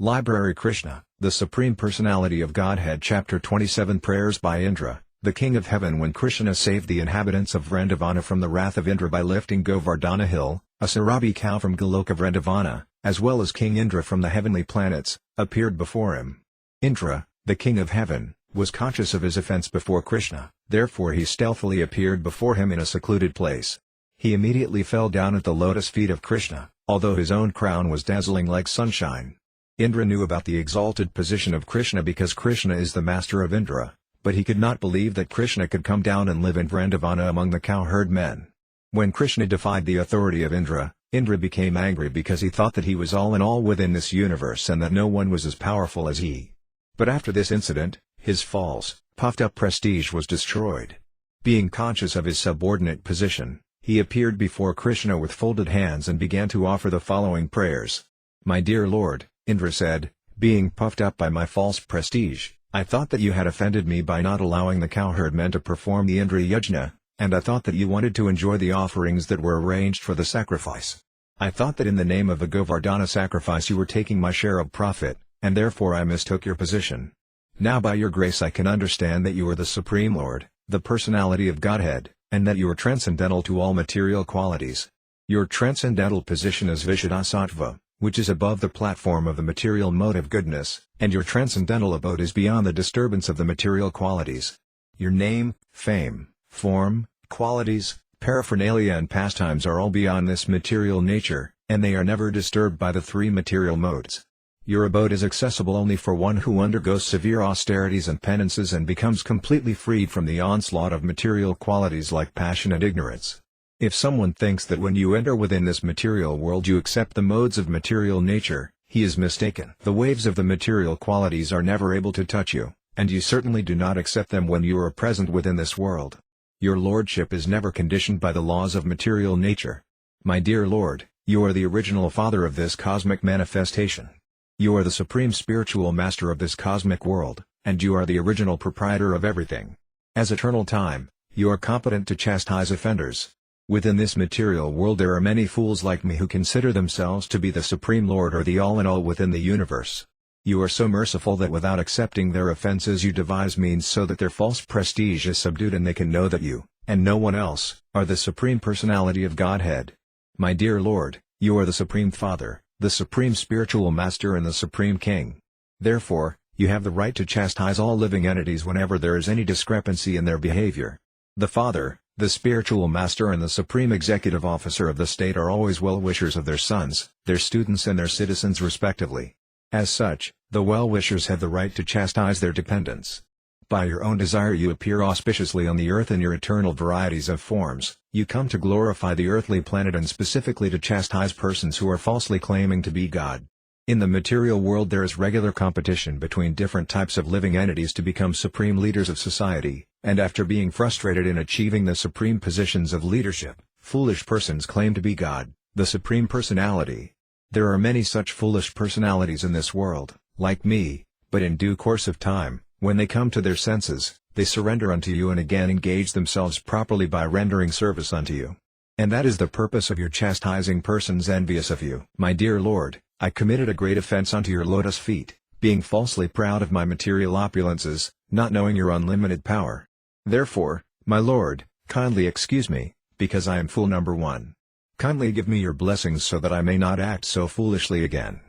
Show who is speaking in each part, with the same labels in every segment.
Speaker 1: Library Krishna, the Supreme Personality of Godhead Chapter 27 Prayers by Indra, the King of Heaven. When Krishna saved the inhabitants of Vrindavana from the wrath of Indra by lifting Govardhana hill, a Sarabi cow from Goloka Vrindavana, as well as King Indra from the heavenly planets, appeared before him. Indra, the King of Heaven, was conscious of his offense before Krishna, therefore he stealthily appeared before him in a secluded place. He immediately fell down at the lotus feet of Krishna, although his own crown was dazzling like sunshine. Indra knew about the exalted position of Krishna because Krishna is the master of Indra, but he could not believe that Krishna could come down and live in Vrindavana among the cowherd men. When Krishna defied the authority of Indra, Indra became angry because he thought that he was all in all within this universe and that no one was as powerful as he. But after this incident, his false, puffed-up prestige was destroyed. Being conscious of his subordinate position, he appeared before Krishna with folded hands and began to offer the following prayers. "My dear Lord," Indra said, "being puffed up by my false prestige, I thought that you had offended me by not allowing the cowherd men to perform the Indra Yajna, and I thought that you wanted to enjoy the offerings that were arranged for the sacrifice. I thought that in the name of the Govardhana sacrifice you were taking my share of profit, and therefore I mistook your position. Now by your grace I can understand that you are the Supreme Lord, the Personality of Godhead, and that you are transcendental to all material qualities. Your transcendental position is Vishuddha-sattva, which is above the platform of the material mode of goodness, and your transcendental abode is beyond the disturbance of the material qualities. Your name, fame, form, qualities, paraphernalia and pastimes are all beyond this material nature, and they are never disturbed by the three material modes. Your abode is accessible only for one who undergoes severe austerities and penances and becomes completely freed from the onslaught of material qualities like passion and ignorance. If someone thinks that when you enter within this material world you accept the modes of material nature, he is mistaken. The waves of the material qualities are never able to touch you, and you certainly do not accept them when you are present within this world. Your lordship is never conditioned by the laws of material nature. My dear Lord, you are the original father of this cosmic manifestation. You are the supreme spiritual master of this cosmic world, and you are the original proprietor of everything. As eternal time, you are competent to chastise offenders. Within this material world there are many fools like me who consider themselves to be the Supreme Lord or the all-in-all within the universe. You are so merciful that without accepting their offenses you devise means so that their false prestige is subdued and they can know that you, and no one else, are the Supreme Personality of Godhead. My dear Lord, you are the Supreme Father, the Supreme Spiritual Master and the Supreme King. Therefore, you have the right to chastise all living entities whenever there is any discrepancy in their behavior. The Father, the Spiritual Master and the Supreme Executive Officer of the state are always well-wishers of their sons, their students and their citizens respectively. As such, the well-wishers have the right to chastise their dependents. By your own desire you appear auspiciously on the earth in your eternal varieties of forms, you come to glorify the earthly planet and specifically to chastise persons who are falsely claiming to be God. In the material world there is regular competition between different types of living entities to become supreme leaders of society, and after being frustrated in achieving the supreme positions of leadership, foolish persons claim to be God, the Supreme Personality. There are many such foolish personalities in this world, like me, but in due course of time, when they come to their senses, they surrender unto you and again engage themselves properly by rendering service unto you. And that is the purpose of your chastising persons envious of you. My dear Lord, I committed a great offense unto your lotus feet, being falsely proud of my material opulences, not knowing your unlimited power. Therefore, my Lord, kindly excuse me, because I am fool number one. Kindly give me your blessings so that I may not act so foolishly again.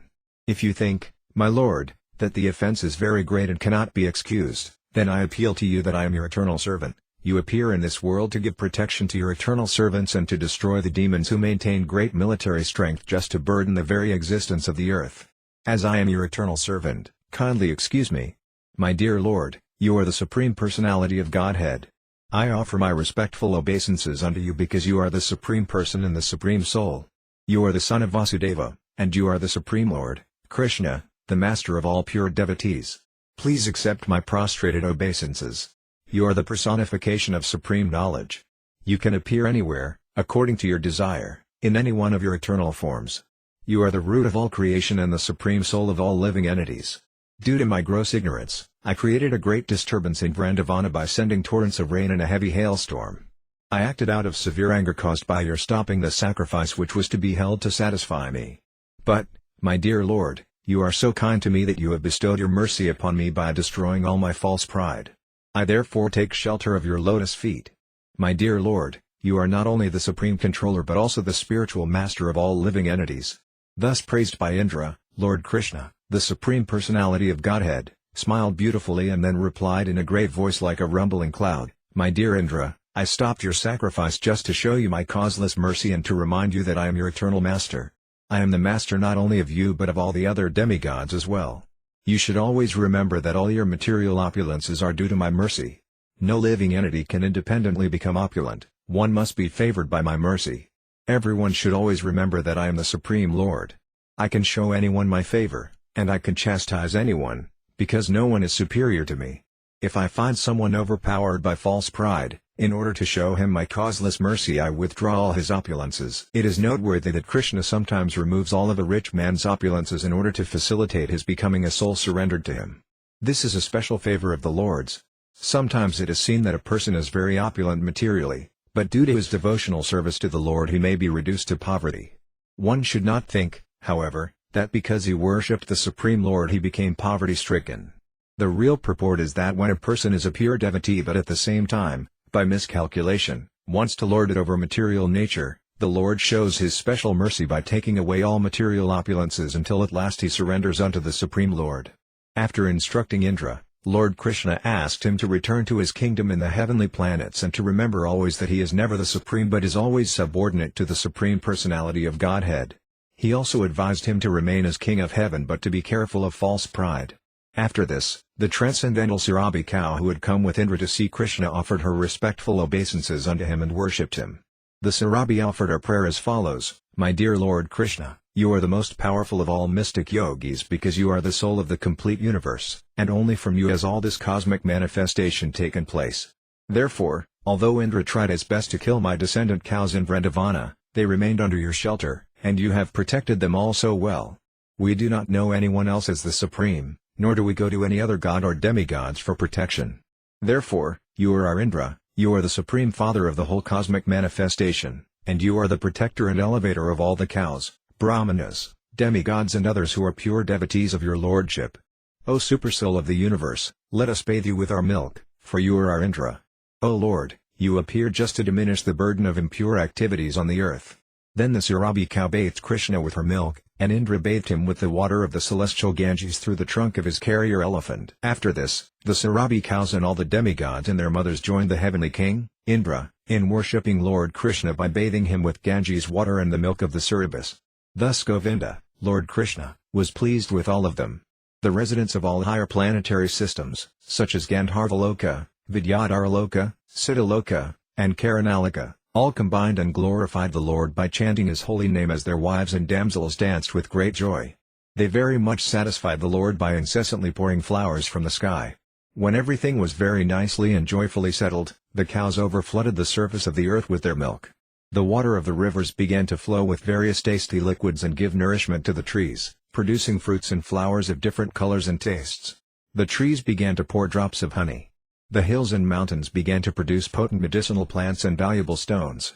Speaker 1: If you think, my Lord, that the offense is very great and cannot be excused, then I appeal to you that I am your eternal servant. You appear in this world to give protection to your eternal servants and to destroy the demons who maintain great military strength just to burden the very existence of the earth. As I am your eternal servant, kindly excuse me. My dear Lord, you are the Supreme Personality of Godhead. I offer my respectful obeisances unto you because you are the Supreme Person and the Supreme Soul. You are the son of Vyāsadeva, and you are the Supreme Lord, Krishna, the Master of all pure devotees. Please accept my prostrated obeisances. You are the personification of supreme knowledge. You can appear anywhere, according to your desire, in any one of your eternal forms. You are the root of all creation and the Supreme Soul of all living entities. Due to my gross ignorance, I created a great disturbance in Vrindavana by sending torrents of rain and a heavy hailstorm. I acted out of severe anger caused by your stopping the sacrifice which was to be held to satisfy me. But, my dear Lord, you are so kind to me that you have bestowed your mercy upon me by destroying all my false pride. I therefore take shelter of your lotus feet. My dear Lord, you are not only the supreme controller but also the spiritual master of all living entities. Thus praised by Indra, Lord Krishna, the Supreme Personality of Godhead, smiled beautifully and then replied in a great voice like a rumbling cloud, "My dear Indra, I stopped your sacrifice just to show you my causeless mercy and to remind you that I am your eternal master. I am the master not only of you but of all the other demigods as well. You should always remember that all your material opulences are due to my mercy. No living entity can independently become opulent, one must be favored by my mercy. Everyone should always remember that I am the Supreme Lord. I can show anyone my favor, and I can chastise anyone, because no one is superior to me. If I find someone overpowered by false pride, in order to show him my causeless mercy I withdraw all his opulences." It is noteworthy that Krishna sometimes removes all of a rich man's opulences in order to facilitate his becoming a soul surrendered to him. This is a special favor of the Lord's. Sometimes it is seen that a person is very opulent materially, but due to his devotional service to the Lord he may be reduced to poverty. One should not think, however, that because he worshipped the Supreme Lord he became poverty-stricken. The real purport is that when a person is a pure devotee but at the same time, by miscalculation, wants to lord it over material nature, the Lord shows his special mercy by taking away all material opulences until at last he surrenders unto the Supreme Lord. After instructing Indra, Lord Krishna asked him to return to his kingdom in the heavenly planets and to remember always that he is never the Supreme but is always subordinate to the Supreme Personality of Godhead. He also advised him to remain as King of Heaven but to be careful of false pride. After this, the transcendental Surabhi cow who had come with Indra to see Krishna offered her respectful obeisances unto him and worshipped him. The Surabhi offered her prayer as follows: "My dear Lord Krishna, you are the most powerful of all mystic yogis because you are the soul of the complete universe, and only from you has all this cosmic manifestation taken place. Therefore, although Indra tried his best to kill my descendant cows in Vrindavana, they remained under your shelter, and you have protected them all so well. We do not know anyone else as the Supreme, nor do we go to any other god or demigods for protection. Therefore, you are our Indra, you are the Supreme Father of the whole cosmic manifestation, and you are the protector and elevator of all the cows, brahmanas, demigods and others who are pure devotees of your lordship. O Supersoul of the universe, let us bathe you with our milk, for you are our Indra. O Lord, you appear just to diminish the burden of impure activities on the earth." Then the Surabhi cow bathed Krishna with her milk, and Indra bathed him with the water of the celestial Ganges through the trunk of his carrier elephant. After this, the Surabhi cows and all the demigods and their mothers joined the heavenly king, Indra, in worshipping Lord Krishna by bathing him with Ganges water and the milk of the Surabhis. Thus Govinda, Lord Krishna, was pleased with all of them. The residents of all higher planetary systems, such as Gandharvaloka, Vidyadaraloka, Siddhaloka, and Karanaloka, all combined and glorified the Lord by chanting his holy name as their wives and damsels danced with great joy. They very much satisfied the Lord by incessantly pouring flowers from the sky. When everything was very nicely and joyfully settled, the cows overflooded the surface of the earth with their milk. The water of the rivers began to flow with various tasty liquids and give nourishment to the trees, producing fruits and flowers of different colors and tastes. The trees began to pour drops of honey. The hills and mountains began to produce potent medicinal plants and valuable stones.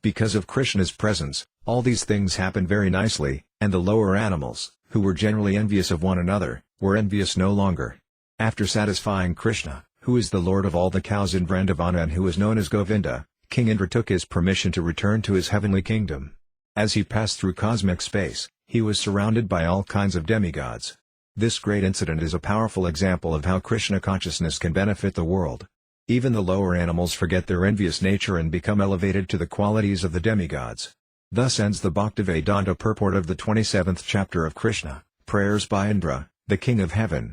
Speaker 1: Because of Krishna's presence, all these things happened very nicely, and the lower animals, who were generally envious of one another, were envious no longer. After satisfying Krishna, who is the lord of all the cows in Vrindavana and who is known as Govinda, King Indra took his permission to return to his heavenly kingdom. As he passed through cosmic space, he was surrounded by all kinds of demigods. This great incident is a powerful example of how Krishna consciousness can benefit the world. Even the lower animals forget their envious nature and become elevated to the qualities of the demigods. Thus ends the Bhaktivedanta purport of the 27th chapter of Krishna, Prayers by Indra, the King of Heaven.